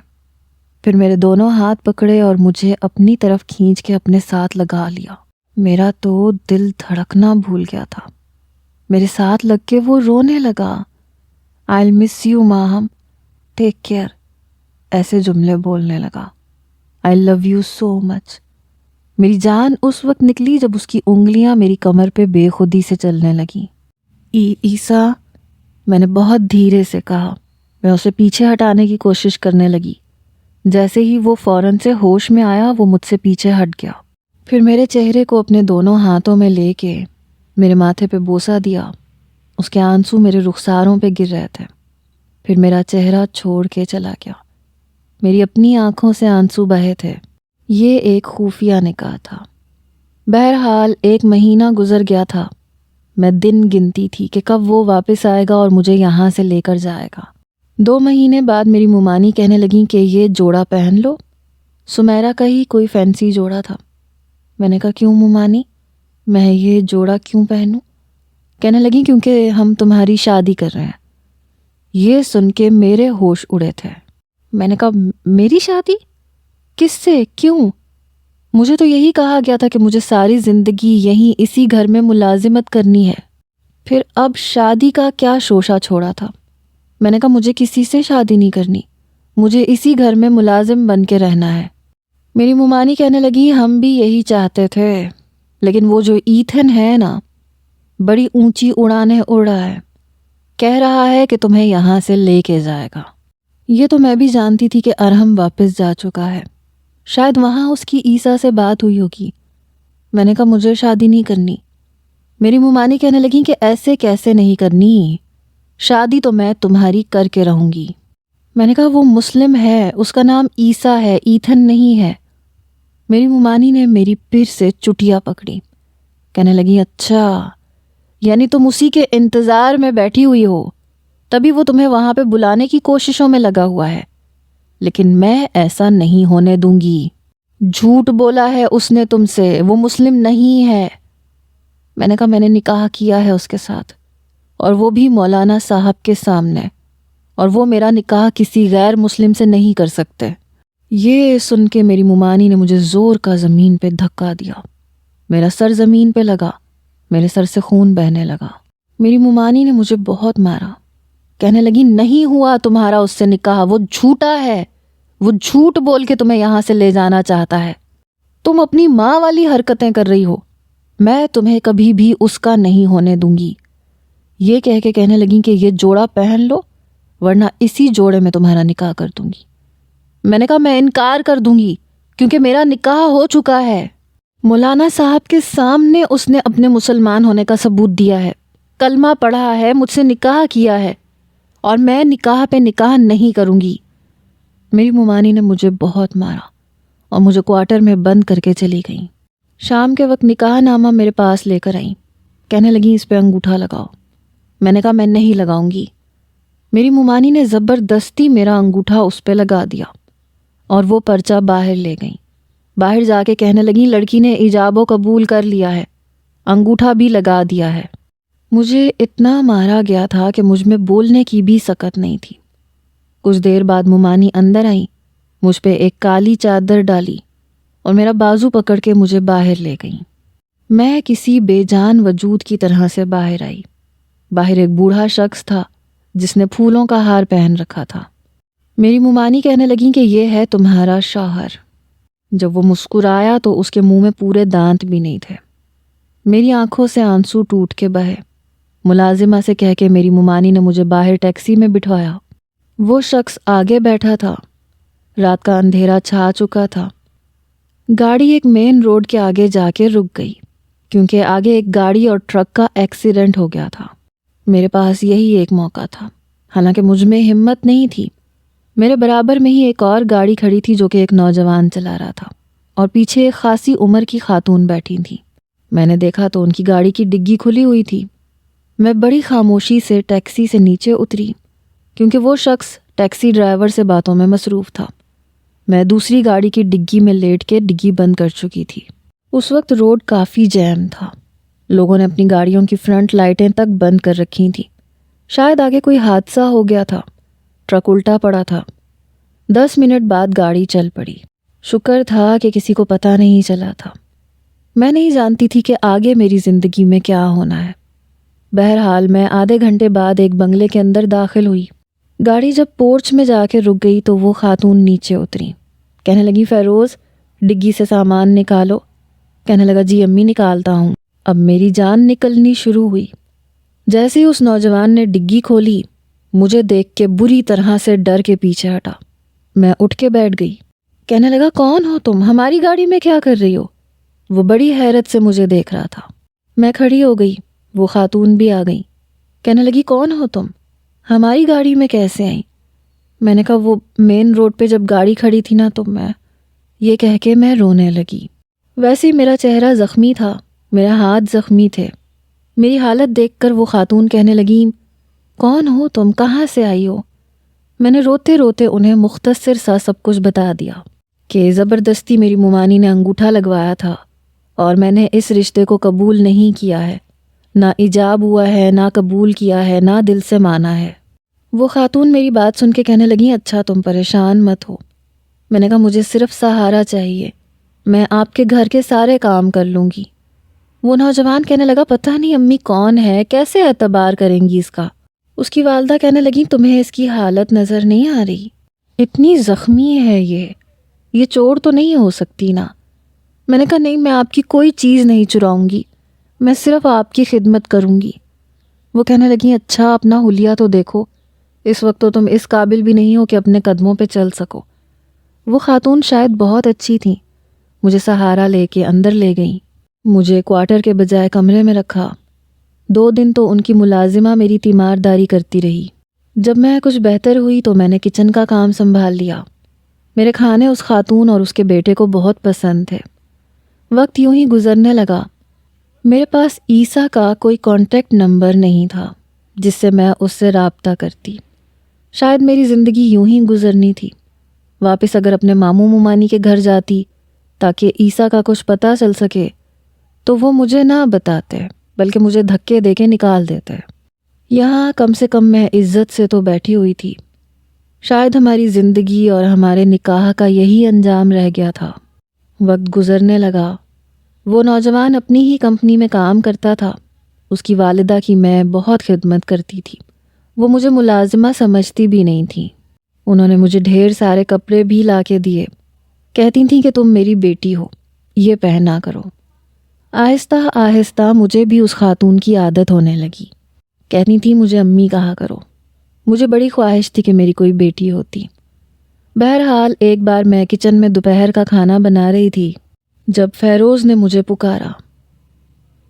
پھر میرے دونوں ہاتھ پکڑے اور مجھے اپنی طرف کھینچ کے اپنے ساتھ لگا لیا۔ میرا تو دل دھڑکنا بھول گیا تھا، میرے ساتھ لگ کے وہ رونے لگا۔ I'll miss you Maham, take care, ایسے جملے بولنے لگا۔ I love you so much۔ میری جان اس وقت نکلی جب اس کی انگلیاں میری کمر پہ بے خودی سے چلنے لگیں۔ عیسیٰ، میں نے بہت دھیرے سے کہا۔ میں اسے پیچھے ہٹانے کی کوشش کرنے لگی، جیسے ہی وہ فوراً سے ہوش میں آیا وہ مجھ سے پیچھے ہٹ گیا، پھر میرے چہرے کو اپنے دونوں ہاتھوں میں لے کے میرے ماتھے پہ بوسہ دیا۔ اس کے آنسو میرے رخساروں پہ گر رہے تھے، پھر میرا چہرہ چھوڑ کے چلا گیا۔ میری اپنی آنکھوں سے آنسو بہے تھے۔ یہ ایک خفیہ نکاح تھا۔ بہرحال 1 مہینہ گزر گیا تھا۔ میں دن گنتی تھی کہ کب وہ واپس آئے گا اور مجھے یہاں سے لے کر جائے گا۔ 2 مہینے بعد میری ممانی کہنے لگیں کہ یہ جوڑا پہن لو۔ سمیرہ کا ہی کوئی فینسی جوڑا تھا۔ میں نے کہا کیوں ممانی، میں یہ جوڑا کیوں پہنوں؟ کہنے لگیں کیونکہ ہم تمہاری شادی کر رہے ہیں۔ یہ سن کے میرے ہوش اڑے تھے۔ میں نے کہا میری شادی؟ کس سے؟ کیوں؟ مجھے تو یہی کہا گیا تھا کہ مجھے ساری زندگی یہیں اسی گھر میں ملازمت کرنی ہے، پھر اب شادی کا کیا شوشہ چھوڑا تھا؟ میں نے کہا مجھے کسی سے شادی نہیں کرنی، مجھے اسی گھر میں ملازم بن کے رہنا ہے۔ میری ممانی کہنے لگی ہم بھی یہی چاہتے تھے، لیکن وہ جو ایتھن ہے نا، بڑی اونچی اڑانیں اڑ رہا ہے، کہہ رہا ہے کہ تمہیں یہاں سے لے کے جائے گا۔ یہ تو میں بھی جانتی تھی کہ ارحم واپس جا چکا ہے، شاید وہاں اس کی عیسیٰ سے بات ہوئی ہوگی۔ میں نے کہا مجھے شادی نہیں کرنی۔ میری ممانی کہنے لگیں کہ ایسے کیسے نہیں کرنی، شادی تو میں تمہاری کر کے رہوں گی۔ میں نے کہا وہ مسلم ہے، اس کا نام عیسیٰ ہے، ایتھن نہیں ہے۔ میری ممانی نے میری پھر سے چٹیا پکڑی، کہنے لگی اچھا، یعنی تم اسی کے انتظار میں بیٹھی ہوئی ہو، تبھی وہ تمہیں وہاں پہ بلانے کی کوششوں میں لگا ہوا ہے، لیکن میں ایسا نہیں ہونے دوں گی۔ جھوٹ بولا ہے اس نے تم سے، وہ مسلم نہیں ہے۔ میں نے کہا میں نے نکاح کیا ہے اس کے ساتھ، اور وہ بھی مولانا صاحب کے سامنے، اور وہ میرا نکاح کسی غیر مسلم سے نہیں کر سکتے۔ یہ سن کے میری ممانی نے مجھے زور کا زمین پہ دھکا دیا، میرا سر زمین پہ لگا، میرے سر سے خون بہنے لگا۔ میری ممانی نے مجھے بہت مارا، کہنے لگی نہیں ہوا تمہارا اس سے نکاح، وہ جھوٹا ہے، وہ جھوٹ بول کے تمہیں یہاں سے لے جانا چاہتا ہے، تم اپنی ماں والی حرکتیں کر رہی ہو، میں تمہیں کبھی بھی اس کا نہیں ہونے دوں گی۔ یہ کہہ کے کہنے لگیں کہ یہ جوڑا پہن لو ورنہ اسی جوڑے میں تمہارا نکاح کر دوں گی۔ میں نے کہا میں انکار کر دوں گی کیونکہ میرا نکاح ہو چکا ہے۔ مولانا صاحب کے سامنے اس نے اپنے مسلمان ہونے کا ثبوت دیا ہے، کلمہ پڑھا ہے، مجھ سے نکاح کیا ہے، اور میں نکاح پہ نکاح نہیں کروں گی۔ میری ممانی نے مجھے بہت مارا اور مجھے کوارٹر میں بند کر کے چلی گئیں۔ شام کے وقت نکاح نامہ میرے پاس لے کر آئیں، کہنے لگیں اس پہ انگوٹھا لگاؤ۔ میں نے کہا میں نہیں لگاؤں گی، میری ممانی نے زبردستی میرا انگوٹھا اس پہ لگا دیا اور وہ پرچہ باہر لے گئیں۔ باہر جا کے کہنے لگیں لڑکی نے ایجاب و قبول کر لیا ہے، انگوٹھا بھی لگا دیا ہے۔ مجھے اتنا مارا گیا تھا کہ مجھ میں بولنے کی بھی سکت نہیں تھی۔ کچھ دیر بعد ممانی اندر آئیں، مجھ پہ ایک کالی چادر ڈالی اور میرا بازو پکڑ کے مجھے باہر لے گئیں۔ میں کسی بے جان وجود کی طرح سے باہر آئی۔ باہر ایک بوڑھا شخص تھا جس نے پھولوں کا ہار پہن رکھا تھا۔ میری ممانی کہنے لگیں کہ یہ ہے تمہارا شوہر۔ جب وہ مسکرایا تو اس کے منہ میں پورے دانت بھی نہیں تھے۔ میری آنکھوں سے آنسو ٹوٹ کے بہے۔ ملازمہ سے کہہ کے میری ممانی نے مجھے باہر ٹیکسی میں بٹھوایا۔ وہ شخص آگے بیٹھا تھا۔ رات کا اندھیرا چھا چکا تھا۔ گاڑی ایک مین روڈ کے آگے جا کے رک گئی کیونکہ آگے ایک گاڑی اور ٹرک کا ایکسیڈنٹ ہو گیا تھا۔ میرے پاس یہی ایک موقع تھا، حالانکہ مجھ میں ہمت نہیں تھی۔ میرے برابر میں ہی ایک اور گاڑی کھڑی تھی جو کہ ایک نوجوان چلا رہا تھا اور پیچھے ایک خاصی عمر کی خاتون بیٹھی تھی۔ میں نے دیکھا تو ان کی گاڑی کی ڈگی کھلی ہوئی تھی۔ میں بڑی خاموشی سے ٹیکسی سے نیچے اتری کیونکہ وہ شخص ٹیکسی ڈرائیور سے باتوں میں مصروف تھا۔ میں دوسری گاڑی کی ڈگی میں لیٹ کے ڈگی بند کر چکی تھی۔ اس وقت روڈ کافی جیم تھا۔ لوگوں نے اپنی گاڑیوں کی فرنٹ لائٹیں تک بند کر رکھی تھیں۔ شاید آگے کوئی حادثہ ہو گیا تھا۔ ٹرک الٹا پڑا تھا۔ 10 منٹ بعد گاڑی چل پڑی۔ شکر تھا کہ کسی کو پتہ نہیں چلا تھا۔ میں نہیں جانتی تھی کہ آگے میری زندگی میں کیا ہونا ہے۔ بہرحال میں آدھے گھنٹے بعد ایک بنگلے کے اندر داخل ہوئی۔ گاڑی جب پورچ میں جا کے رک گئی تو وہ خاتون نیچے اتری۔ کہنے لگی فیروز ڈگی سے سامان نکالو۔ کہنے لگا جی امی نکالتا ہوں۔ اب میری جان نکلنی شروع ہوئی۔ جیسے ہی اس نوجوان نے ڈگی کھولی، مجھے دیکھ کے بری طرح سے ڈر کے پیچھے ہٹا۔ میں اٹھ کے بیٹھ گئی۔ کہنے لگا کون ہو تم؟ ہماری گاڑی میں کیا کر رہی ہو؟ وہ بڑی حیرت سے مجھے دیکھ رہا تھا۔ میں کھڑی ہو گئی۔ وہ خاتون بھی آ گئی۔ کہنے لگی کون ہو تم؟ ہماری گاڑی میں کیسے آئیں؟ میں نے کہا وہ مین روڈ پہ جب گاڑی کھڑی تھی نا تو یہ کہہ کے میں رونے لگی۔ ویسے میرا چہرہ زخمی تھا، میرے ہاتھ زخمی تھے۔ میری حالت دیکھ کر وہ خاتون کہنے لگی کون ہو تم؟ کہاں سے آئی ہو؟ میں نے روتے روتے انہیں مختصر سا سب کچھ بتا دیا کہ زبردستی میری ممانی نے انگوٹھا لگوایا تھا اور میں نے اس رشتے کو قبول نہیں کیا ہے، نہ ایجاب ہوا ہے، نہ قبول کیا ہے، نہ دل سے مانا ہے۔ وہ خاتون میری بات سن کے کہنے لگیں اچھا تم پریشان مت ہو۔ میں نے کہا مجھے صرف سہارا چاہیے، میں آپ کے گھر کے سارے کام کر لوں گی۔ وہ نوجوان کہنے لگا پتہ نہیں امی کون ہے، کیسے اعتبار کریں گی اس کا؟ اس کی والدہ کہنے لگیں تمہیں اس کی حالت نظر نہیں آ رہی؟ اتنی زخمی ہے یہ چور تو نہیں ہو سکتی نا؟ میں نے کہا نہیں، میں آپ کی کوئی چیز نہیں چراؤں گی، میں صرف آپ کی خدمت کروں گی۔ وہ کہنے لگیں اچھا اپنا حلیہ تو دیکھو، اس وقت تو تم اس قابل بھی نہیں ہو کہ اپنے قدموں پہ چل سکو۔ وہ خاتون شاید بہت اچھی تھیں، مجھے سہارا لے کے اندر لے گئیں۔ مجھے کوارٹر کے بجائے کمرے میں رکھا۔ 2 دن تو ان کی ملازمہ میری تیمارداری کرتی رہی۔ جب میں کچھ بہتر ہوئی تو میں نے کچن کا کام سنبھال لیا۔ میرے کھانے اس خاتون اور اس کے بیٹے کو بہت پسند تھے۔ وقت یوں ہی گزرنے لگا۔ میرے پاس عیسیٰ کا کوئی کانٹیکٹ نمبر نہیں تھا جس سے میں اس سے رابطہ کرتی۔ شاید میری زندگی یوں ہی گزرنی تھی۔ واپس اگر اپنے ماموں ممانی کے گھر جاتی تاکہ عیسیٰ کا کچھ پتہ چل سکے تو وہ مجھے نہ بتاتے بلکہ مجھے دھکے دے کے نکال دیتے۔ یہاں کم سے کم میں عزت سے تو بیٹھی ہوئی تھی۔ شاید ہماری زندگی اور ہمارے نکاح کا یہی انجام رہ گیا تھا۔ وقت گزرنے لگا۔ وہ نوجوان اپنی ہی کمپنی میں کام کرتا تھا۔ اس کی والدہ کی میں بہت خدمت کرتی تھی۔ وہ مجھے ملازمہ سمجھتی بھی نہیں تھی۔ انہوں نے مجھے ڈھیر سارے کپڑے بھی لا کے دیے۔ کہتی تھیں کہ تم میری بیٹی ہو، یہ پہنا کرو۔ آہستہ آہستہ مجھے بھی اس خاتون کی عادت ہونے لگی۔ کہتی تھی مجھے امی کہا کرو۔ مجھے بڑی خواہش تھی کہ میری کوئی بیٹی ہوتی۔ بہرحال ایک بار میں کچن میں دوپہر کا کھانا بنا رہی تھی جب فیروز نے مجھے پکارا۔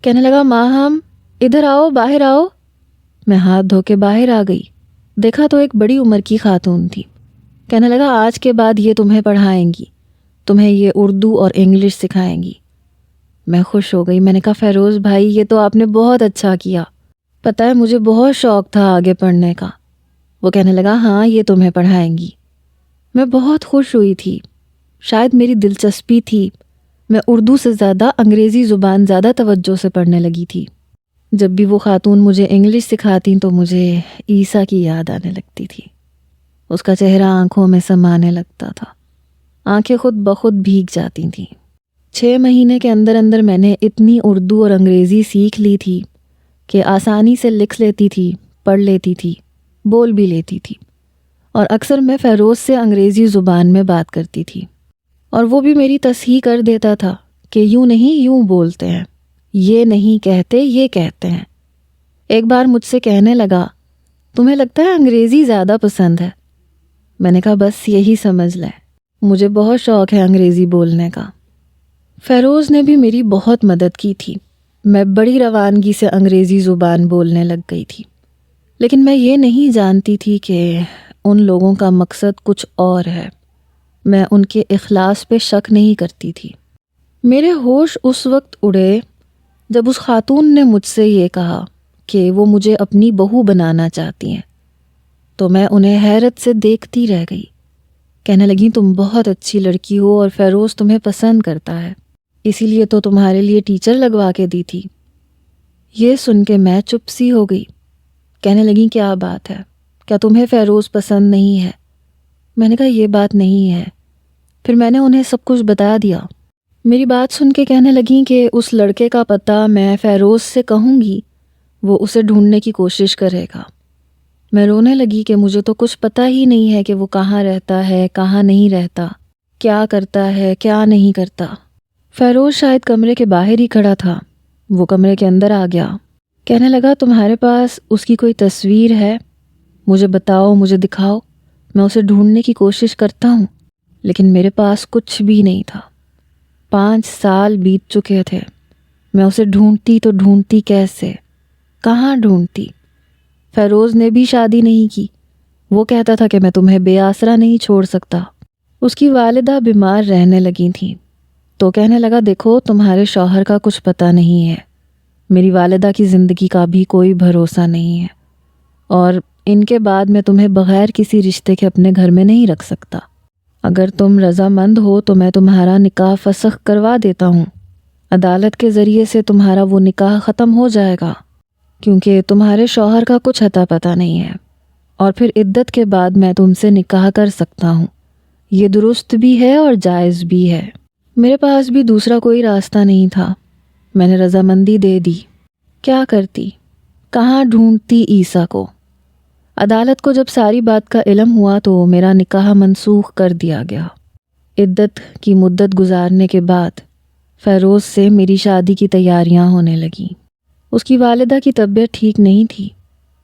کہنے لگا ماہم ادھر آؤ، باہر آؤ۔ میں ہاتھ دھو کے باہر آ گئی۔ دیکھا تو ایک بڑی عمر کی خاتون تھی۔ کہنے لگا آج کے بعد یہ تمہیں پڑھائیں گی، تمہیں یہ اردو اور انگلش سکھائیں گی۔ میں خوش ہو گئی۔ میں نے کہا فیروز بھائی یہ تو آپ نے بہت اچھا کیا، پتہ ہے مجھے بہت شوق تھا آگے پڑھنے کا، وہ کہنے لگا ہاں یہ تمہیں پڑھائیں گی۔ میں بہت خوش ہوئی تھی، شاید میری دلچسپی تھی، میں اردو سے زیادہ انگریزی زبان زیادہ توجہ سے پڑھنے لگی تھی۔ جب بھی وہ خاتون مجھے انگلش سکھاتی تو مجھے عیسیٰ کی یاد آنے لگتی تھی۔ اس کا چہرہ آنکھوں میں سمانے لگتا تھا، آنکھیں خود بخود بھیگ جاتی تھیں۔ 6 مہینے کے اندر اندر میں نے اتنی اردو اور انگریزی سیکھ لی تھی کہ آسانی سے لکھ لیتی تھی، پڑھ لیتی تھی، بول بھی لیتی تھی، اور اکثر میں فیروز سے انگریزی زبان میں بات کرتی تھی، اور وہ بھی میری تصحیح کر دیتا تھا کہ یوں نہیں یوں بولتے ہیں، یہ نہیں کہتے یہ کہتے ہیں۔ ایک بار مجھ سے کہنے لگا تمہیں لگتا ہے انگریزی زیادہ پسند ہے؟ میں نے کہا بس یہی سمجھ لے، مجھے بہت شوق ہے انگریزی بولنے کا۔ فیروز نے بھی میری بہت مدد کی تھی، میں بڑی روانگی سے انگریزی زبان بولنے لگ گئی تھی، لیکن میں یہ نہیں جانتی تھی کہ ان لوگوں کا مقصد کچھ اور ہے۔ میں ان کے اخلاص پہ شک نہیں کرتی تھی۔ میرے ہوش اس وقت اڑے جب اس خاتون نے مجھ سے یہ کہا کہ وہ مجھے اپنی بہو بنانا چاہتی ہیں، تو میں انہیں حیرت سے دیکھتی رہ گئی۔ کہنے لگیں تم بہت اچھی لڑکی ہو اور فیروز تمہیں پسند کرتا ہے، اسی لیے تو تمہارے لیے ٹیچر لگوا کے دی تھی۔ یہ سن کے میں چپ سی ہو گئی۔ کہنے لگیں کیا بات ہے، کیا تمہیں فیروز پسند نہیں ہے؟ میں نے کہا یہ بات نہیں ہے۔ پھر میں نے انہیں سب کچھ بتا دیا۔ میری بات سن کے کہنے لگیں کہ اس لڑکے کا پتہ میں فیروز سے کہوں گی، وہ اسے ڈھونڈنے کی کوشش کرے گا۔ میں رونے لگی کہ مجھے تو کچھ پتہ ہی نہیں ہے کہ وہ کہاں رہتا ہے، کہاں نہیں رہتا، کیا کرتا ہے، کیا نہیں کرتا۔ فیروز شاید کمرے کے باہر ہی کھڑا تھا، وہ کمرے کے اندر آ گیا۔ کہنے لگا تمہارے پاس اس کی کوئی تصویر ہے؟ مجھے بتاؤ، مجھے دکھاؤ، میں اسے ڈھونڈنے کی کوشش کرتا ہوں۔ لیکن میرے پاس کچھ بھی نہیں تھا۔ 5 سال بیت چکے تھے، میں اسے ڈھونڈتی تو ڈھونڈتی کیسے، کہاں ڈھونڈتی؟ فیروز نے بھی شادی نہیں کی، وہ کہتا تھا کہ میں تمہیں بے آسرا نہیں چھوڑ سکتا۔ اس کی والدہ بیمار رہنے لگی تھیں، تو کہنے لگا دیکھو تمہارے شوہر کا کچھ پتہ نہیں ہے، میری والدہ کی زندگی کا بھی کوئی بھروسہ نہیں ہے، اور ان کے بعد میں تمہیں بغیر کسی رشتے کے اپنے گھر میں نہیں رکھ سکتا۔ اگر تم رضامند ہو تو میں تمہارا نکاح فسخ کروا دیتا ہوں، عدالت کے ذریعے سے تمہارا وہ نکاح ختم ہو جائے گا، کیونکہ تمہارے شوہر کا کچھ اتا پتہ نہیں ہے، اور پھر عدت کے بعد میں تم سے نکاح کر سکتا ہوں۔ یہ درست بھی ہے اور جائز بھی ہے۔ میرے پاس بھی دوسرا کوئی راستہ نہیں تھا، میں نے رضامندی دے دی۔ کیا کرتی، کہاں ڈھونڈتی عیسیٰ کو؟ عدالت کو جب ساری بات کا علم ہوا تو میرا نکاح منسوخ کر دیا گیا۔ عدت کی مدت گزارنے کے بعد فیروز سے میری شادی کی تیاریاں ہونے لگیں۔ اس کی والدہ کی طبیعت ٹھیک نہیں تھی،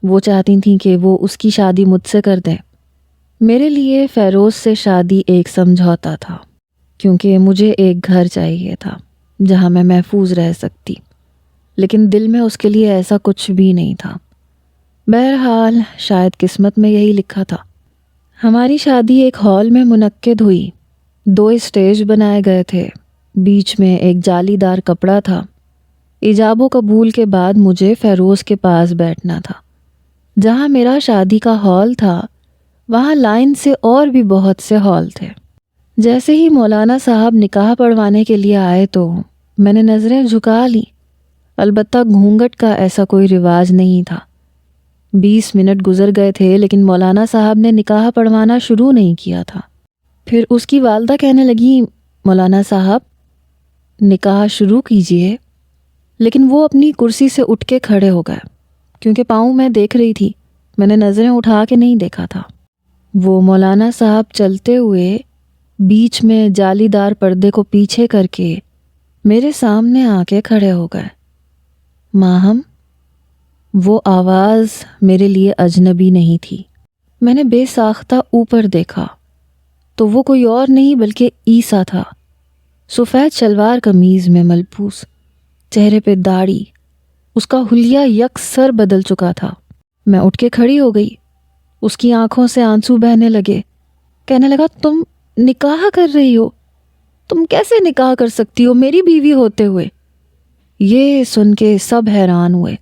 وہ چاہتی تھیں کہ وہ اس کی شادی مجھ سے کر دیں۔ میرے لیے فیروز سے شادی ایک سمجھوتا تھا، کیونکہ مجھے ایک گھر چاہیے تھا جہاں میں محفوظ رہ سکتی، لیکن دل میں اس کے لیے ایسا کچھ بھی نہیں تھا۔ بہرحال شاید قسمت میں یہی لکھا تھا۔ ہماری شادی ایک ہال میں منعقد ہوئی، 2 اسٹیج بنائے گئے تھے، بیچ میں ایک جالی دار کپڑا تھا۔ ایجاب و قبول کے بعد مجھے فیروز کے پاس بیٹھنا تھا۔ جہاں میرا شادی کا ہال تھا وہاں لائن سے اور بھی بہت سے ہال تھے۔ جیسے ہی مولانا صاحب نکاح پڑھوانے کے لیے آئے تو میں نے نظریں جھکا لیں، البتہ گھونگھٹ کا ایسا کوئی رواج نہیں تھا۔ 20 منٹ گزر گئے تھے لیکن مولانا صاحب نے نکاح پڑھوانا شروع نہیں کیا تھا۔ پھر اس کی والدہ کہنے لگی مولانا صاحب نکاح شروع کیجئے، لیکن وہ اپنی کرسی سے اٹھ کے کھڑے ہو گئے، کیونکہ پاؤں میں دیکھ رہی تھی، میں نے نظریں اٹھا کے نہیں دیکھا تھا۔ وہ مولانا صاحب چلتے ہوئے بیچ میں جالی دار پردے کو پیچھے کر کے میرے سامنے آ کے کھڑے ہو گئے۔ ماہم، وہ آواز میرے لیے اجنبی نہیں تھی۔ میں نے بے ساختہ اوپر دیکھا تو وہ کوئی اور نہیں بلکہ عیسیٰ تھا، سفید شلوار قمیض میں ملبوس، چہرے پہ داڑھی، اس کا حلیہ یکسر بدل چکا تھا۔ میں اٹھ کے کھڑی ہو گئی، اس کی آنکھوں سے آنسو بہنے لگے۔ کہنے لگا تم نکاح کر رہی ہو؟ تم کیسے نکاح کر سکتی ہو میری بیوی ہوتے ہوئے؟ یہ سن کے سب حیران ہوئے۔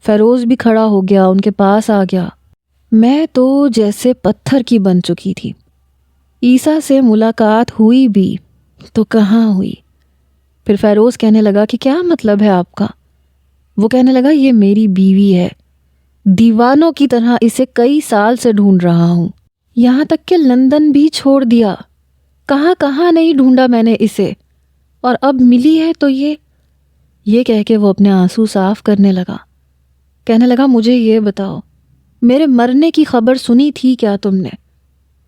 فیروز بھی کھڑا ہو گیا، ان کے پاس آ گیا۔ میں تو جیسے پتھر کی بن چکی تھی. عیسیٰ سے ملاقات ہوئی بھی تو کہاں ہوئی. پھر فیروز کہنے لگا کہ کیا مطلب ہے آپ کا؟ وہ کہنے لگا یہ میری بیوی ہے، دیوانوں کی طرح اسے کئی سال سے ڈھونڈ رہا ہوں، یہاں تک کہ لندن بھی چھوڑ دیا، کہاں کہاں نہیں ڈھونڈا میں نے اسے، اور اب ملی ہے تو یہ کہہ کے وہ اپنے آنسو صاف کرنے لگا. کہنے لگا مجھے یہ بتاؤ، میرے مرنے کی خبر سنی تھی کیا تم نے؟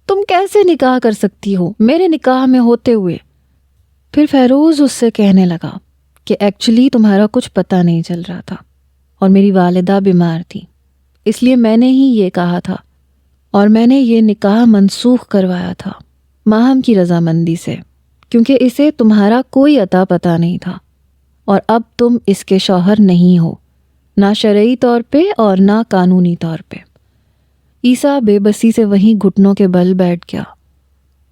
تم کیسے نکاح کر سکتی ہو میرے نکاح میں ہوتے ہوئے؟ پھر فیروز اس سے کہنے لگا کہ ایکچولی تمہارا کچھ پتہ نہیں چل رہا تھا، اور میری والدہ بیمار تھی، اس لیے میں نے ہی یہ کہا تھا، اور میں نے یہ نکاح منسوخ کروایا تھا ماہم کی رضامندی سے، کیونکہ اسے تمہارا کوئی عطا پتہ نہیں تھا، اور اب تم اس کے شوہر نہیں ہو، نہ شرعی طور پہ اور نہ قانونی طور پہ. عیسیٰ بے بسی سے وہیں گھٹنوں کے بل بیٹھ گیا،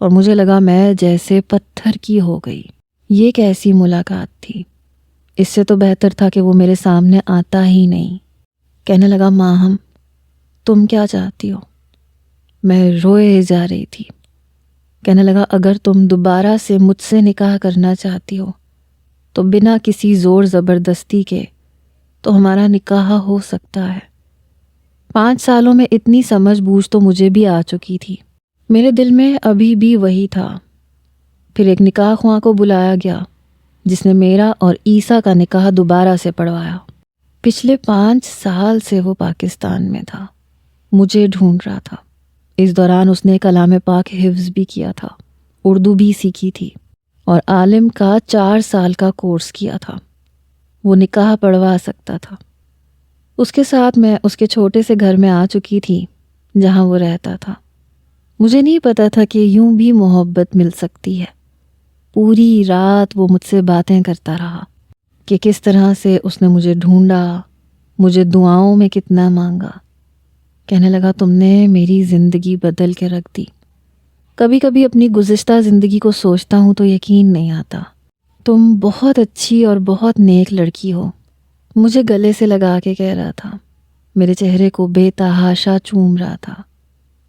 اور مجھے لگا میں جیسے پتھر کی ہو گئی. یہ کیسی ملاقات تھی؟ اس سے تو بہتر تھا کہ وہ میرے سامنے آتا ہی نہیں. کہنے لگا ماہم تم کیا چاہتی ہو؟ میں روئے جا رہی تھی. کہنے لگا اگر تم دوبارہ سے مجھ سے نکاح کرنا چاہتی ہو تو بنا کسی زور زبردستی کے تو ہمارا نکاح ہو سکتا ہے. 5 سالوں میں اتنی سمجھ بوجھ تو مجھے بھی آ چکی تھی. میرے دل میں ابھی بھی وہی تھا. پھر ایک نکاح خواں کو بلایا گیا جس نے میرا اور عیسیٰ کا نکاح دوبارہ سے پڑھوایا. پچھلے 5 سال سے وہ پاکستان میں تھا، مجھے ڈھونڈ رہا تھا. اس دوران اس نے کلام پاک حفظ بھی کیا تھا، اردو بھی سیکھی تھی، اور عالم کا 4 سال کا کورس کیا تھا. وہ نکاح پڑھوا سکتا تھا. اس کے ساتھ میں اس کے چھوٹے سے گھر میں آ چکی تھی جہاں وہ رہتا تھا. مجھے نہیں پتا تھا کہ یوں بھی محبت مل سکتی ہے. پوری رات وہ مجھ سے باتیں کرتا رہا کہ کس طرح سے اس نے مجھے ڈھونڈا، مجھے دعاؤں میں کتنا مانگا. کہنے لگا تم نے میری زندگی بدل کے رکھ دی. کبھی کبھی اپنی گزشتہ زندگی کو سوچتا ہوں تو یقین نہیں آتا. تم بہت اچھی اور بہت نیک لڑکی ہو. مجھے گلے سے لگا کے کہہ رہا تھا، میرے چہرے کو بے تحاشا چوم رہا تھا.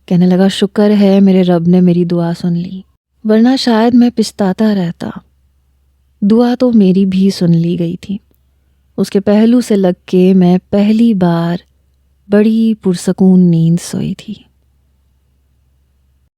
کہنے لگا شکر ہے میرے رب نے میری دعا سن لی، ورنہ شاید میں پچھتاتا رہتا. دعا تو میری بھی سن لی گئی تھی. اس کے پہلو سے لگ کے میں پہلی بار بڑی پرسکون نیند سوئی تھی.